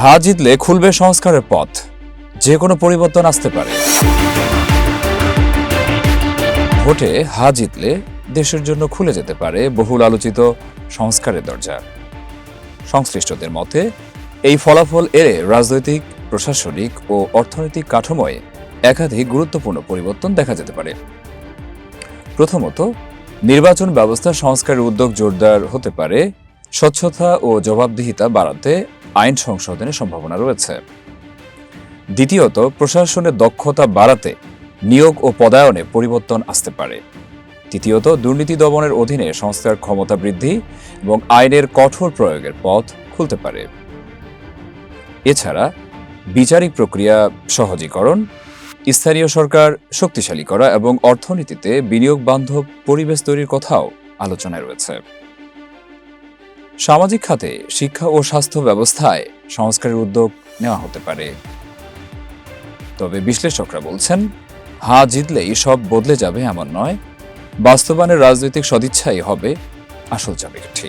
হা জিতলে খুলবে সংস্কারের পথ, যে কোনো পরিবর্তন আসতে পারে। ভোটে হা জিতলে দেশের জন্য খুলে যেতে পারে বহুল আলোচিত সংস্কারের দরজা। সংশ্লিষ্টদের মতে এই ফলাফল এড়ে রাজনৈতিক, প্রশাসনিক ও অর্থনৈতিক কাঠামোয় একাধিক গুরুত্বপূর্ণ পরিবর্তন দেখা যেতে পারে। প্রথমত, নির্বাচন ব্যবস্থা সংস্কারের উদ্যোগ জোরদার হতে পারে। স্বচ্ছতা ও জবাবদিহিতা বাড়াতে আইন সংশোধনের সম্ভাবনা রয়েছে। দ্বিতীয়ত, প্রশাসনের দক্ষতা বাড়াতে নিয়োগ ও পদায়নে পরিবর্তন আসতে পারে। তৃতীয়ত, দুর্নীতি দমনের অধীনে সংস্থার ক্ষমতা বৃদ্ধি এবং আইনের কঠোর প্রয়োগের পথ খুলতে পারে। এছাড়া বিচারিক প্রক্রিয়া সহজীকরণ, স্থানীয় সরকার শক্তিশালী করা এবং অর্থনীতিতে বিনিয়োগ বান্ধব পরিবেশ তৈরির কথাও আলোচনায় রয়েছে। সামাজিক খাতে শিক্ষা ও স্বাস্থ্য ব্যবস্থায় সংস্কারের উদ্যোগ নেওয়া হতে পারে। তবে বিশ্লেষকরা বলছেন, হা জিতলেই সব বদলে যাবে এমন নয়, বাস্তবায়নের রাজনৈতিক সদিচ্ছাই হবে আসল চাবিকাঠি।